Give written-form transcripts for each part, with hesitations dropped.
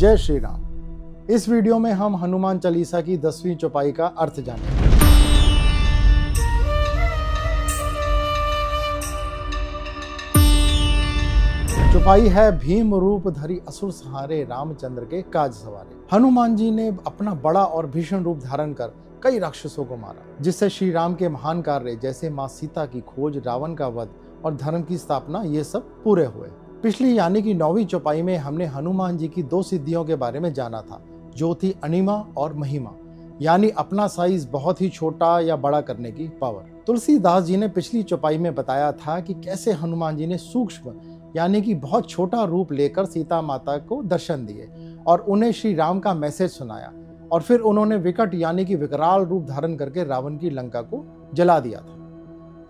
जय श्री राम। इस वीडियो में हम हनुमान चालीसा की 10वीं चौपाई का अर्थ जानेंगे। चौपाई है भीम रूप धरी असुर सहारे रामचंद्र के काज सवारे। हनुमान जी ने अपना बड़ा और भीषण रूप धारण कर कई राक्षसों को मारा, जिससे श्री राम के महान कार्य जैसे मां सीता की खोज, रावण का वध और धर्म की स्थापना ये सब पूरे हुए। पिछली यानी कि 9वीं चौपाई में हमने हनुमान जी की 2 सिद्धियों के बारे में जाना था, जो थी अनिमा और महिमा, यानी अपना साइज बहुत ही छोटा या बड़ा करने की पावर। तुलसीदास जी ने पिछली चौपाई में बताया था कि कैसे हनुमान जी ने सूक्ष्म यानी कि बहुत छोटा रूप लेकर सीता माता को दर्शन दिए और उन्हें श्री राम का मैसेज सुनाया, और फिर उन्होंने विकट यानी कि विकराल रूप धारण करके रावण की लंका को जला दिया था।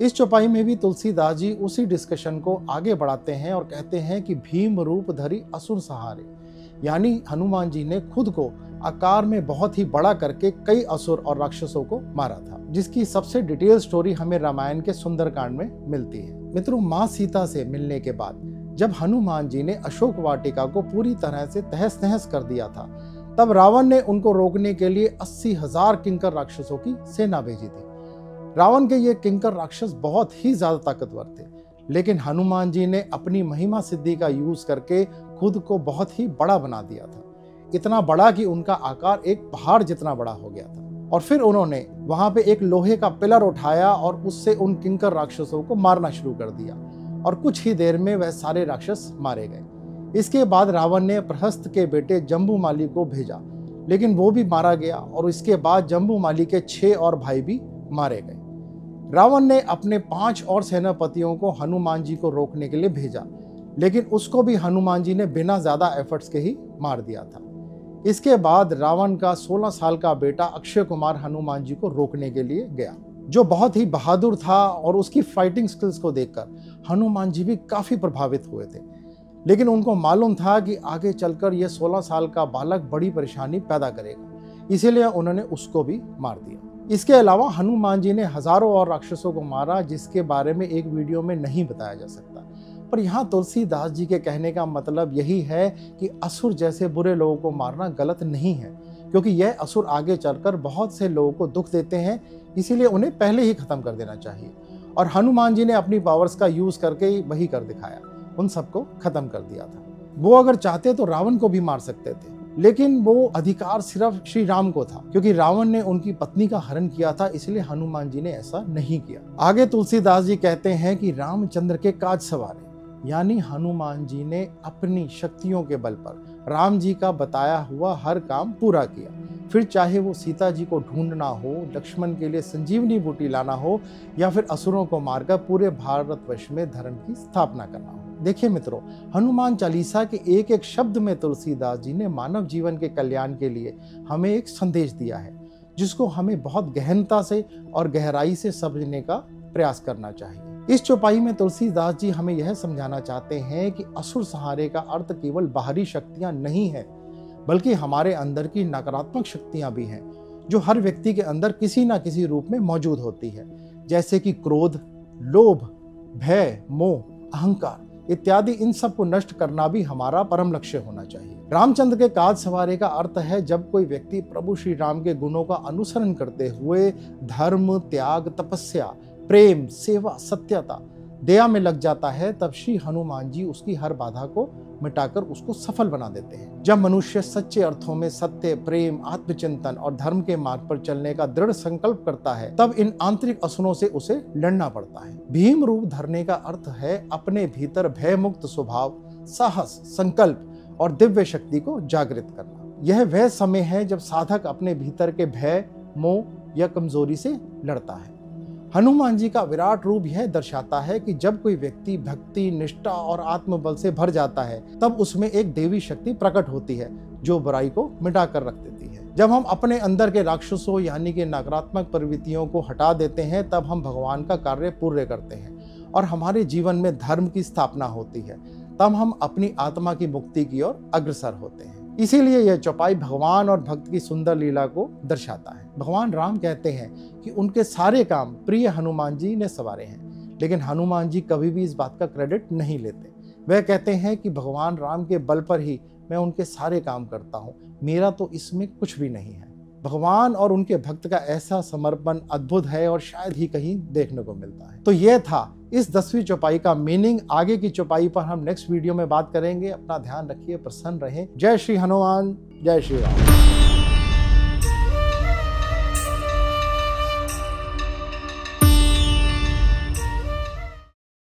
इस चौपाई में भी तुलसीदास जी उसी डिस्कशन को आगे बढ़ाते हैं और कहते हैं कि भीम रूप धरी असुर सहारे, यानी हनुमान जी ने खुद को आकार में बहुत ही बड़ा करके कई असुर और राक्षसों को मारा था, जिसकी सबसे डिटेल स्टोरी हमें रामायण के सुंदरकांड में मिलती है। मित्रों, मां सीता से मिलने के बाद जब हनुमान जी ने अशोक वाटिका को पूरी तरह से तहस नहस कर दिया था, तब रावण ने उनको रोकने के लिए 80,000 किंकर राक्षसों की सेना भेजी थी। रावण के ये किंकर राक्षस बहुत ही ज्यादा ताकतवर थे, लेकिन हनुमान जी ने अपनी महिमा सिद्धि का यूज करके खुद को बहुत ही बड़ा बना दिया था, इतना बड़ा कि उनका आकार एक पहाड़ जितना बड़ा हो गया था। और फिर उन्होंने वहां पे एक लोहे का पिलर उठाया और उससे उन किंकर राक्षसों को मारना शुरू कर दिया, और कुछ ही देर में वह सारे राक्षस मारे गए। इसके बाद रावण ने प्रहस्त के बेटे जम्बूमाली को भेजा, लेकिन वो भी मारा गया, और इसके बाद जम्बूमाली के 6 और भाई भी मारे गए। रावण ने अपने 5 और सेनापतियों को हनुमान जी को रोकने के लिए भेजा, लेकिन उसको भी हनुमान जी ने बिना ज्यादा एफर्ट्स के ही मार दिया था। इसके बाद रावण का 16 साल का बेटा अक्षय कुमार हनुमान जी को रोकने के लिए गया, जो बहुत ही बहादुर था, और उसकी फाइटिंग स्किल्स को देखकर हनुमान जी भी काफी प्रभावित हुए थे। लेकिन उनको मालूम था कि आगे चलकर यह 16 साल का बालक बड़ी परेशानी पैदा करेगा, इसीलिए उन्होंने उसको भी मार दिया। इसके अलावा हनुमान जी ने हजारों और राक्षसों को मारा, जिसके बारे में एक वीडियो में नहीं बताया जा सकता। पर यहाँ तुलसीदास जी के कहने का मतलब यही है कि असुर जैसे बुरे लोगों को मारना गलत नहीं है, क्योंकि यह असुर आगे चलकर बहुत से लोगों को दुख देते हैं, इसीलिए उन्हें पहले ही खत्म कर देना चाहिए। और हनुमान जी ने अपनी पावर्स का यूज करके ही वही कर दिखाया, उन सबको खत्म कर दिया था। वो अगर चाहते तो रावण को भी मार सकते थे, लेकिन वो अधिकार सिर्फ श्री राम को था, क्योंकि रावण ने उनकी पत्नी का हरण किया था, इसलिए हनुमान जी ने ऐसा नहीं किया। आगे तुलसीदास जी कहते हैं कि रामचंद्र के काज सवारे, यानी हनुमान जी ने अपनी शक्तियों के बल पर राम जी का बताया हुआ हर काम पूरा किया। फिर चाहे वो सीता जी को ढूंढना हो, लक्ष्मण के लिए संजीवनी बूटी लाना हो, या फिर असुरों को मारकर पूरे भारतवर्ष में धर्म की स्थापना करना हो। देखिए मित्रों, हनुमान चालीसा के एक एक शब्द में तुलसीदास जी ने मानव जीवन के कल्याण के लिए हमें एक संदेश दिया है, जिसको हमें बहुत गहनता से और गहराई से समझने का प्रयास करना चाहिए। इस चौपाई में तुलसीदास जी हमें यह समझाना चाहते हैं कि असुर सहारे का अर्थ केवल बाहरी शक्तियां नहीं है, बल्कि हमारे अंदर की नकारात्मक शक्तियां भी हैं, जो हर व्यक्ति के अंदर किसी ना किसी रूप में मौजूद होती है, जैसे कि क्रोध, लोभ, भय, मोह, अहंकार इत्यादि। इन सब को नष्ट करना भी हमारा परम लक्ष्य होना चाहिए। रामचंद्र के काज सवारे का अर्थ है जब कोई व्यक्ति प्रभु श्री राम के गुणों का अनुसरण करते हुए धर्म, त्याग, तपस्या, प्रेम, सेवा, सत्यता, दया में लग जाता है, तब श्री हनुमान जी उसकी हर बाधा को मिटाकर उसको सफल बना देते हैं। जब मनुष्य सच्चे अर्थों में सत्य, प्रेम, आत्मचिंतन और धर्म के मार्ग पर चलने का दृढ़ संकल्प करता है, तब इन आंतरिक असुरों से उसे लड़ना पड़ता है। भीम रूप धरने का अर्थ है अपने भीतर भय मुक्त स्वभाव, साहस, संकल्प और दिव्य शक्ति को जागृत करना। यह वह समय है जब साधक अपने भीतर के भय, मोह या कमजोरी से लड़ता है। हनुमान जी का विराट रूप यह दर्शाता है कि जब कोई व्यक्ति भक्ति, निष्ठा और आत्मबल से भर जाता है, तब उसमें एक देवी शक्ति प्रकट होती है, जो बुराई को मिटा कर रख देती है। जब हम अपने अंदर के राक्षसों यानी कि नकारात्मक प्रवृत्तियों को हटा देते हैं, तब हम भगवान का कार्य पूर्ण करते हैं और हमारे जीवन में धर्म की स्थापना होती है। तब हम अपनी आत्मा की मुक्ति की ओर अग्रसर होते हैं। इसीलिए यह चौपाई भगवान और भक्त की सुंदर लीला को दर्शाता है। भगवान राम कहते हैं कि उनके सारे काम प्रिय हनुमान जी ने सवारे हैं, लेकिन हनुमान जी कभी भी इस बात का क्रेडिट नहीं लेते। वह कहते हैं कि भगवान राम के बल पर ही मैं उनके सारे काम करता हूँ, मेरा तो इसमें कुछ भी नहीं है। भगवान और उनके भक्त का ऐसा समर्पण अद्भुत है और शायद ही कहीं देखने को मिलता है। तो यह था इस 10वीं चौपाई का मीनिंग। आगे की चौपाई पर हम नेक्स्ट वीडियो में बात करेंगे। अपना ध्यान रखिए, प्रसन्न रहें। जय श्री हनुमान, जय श्री राम।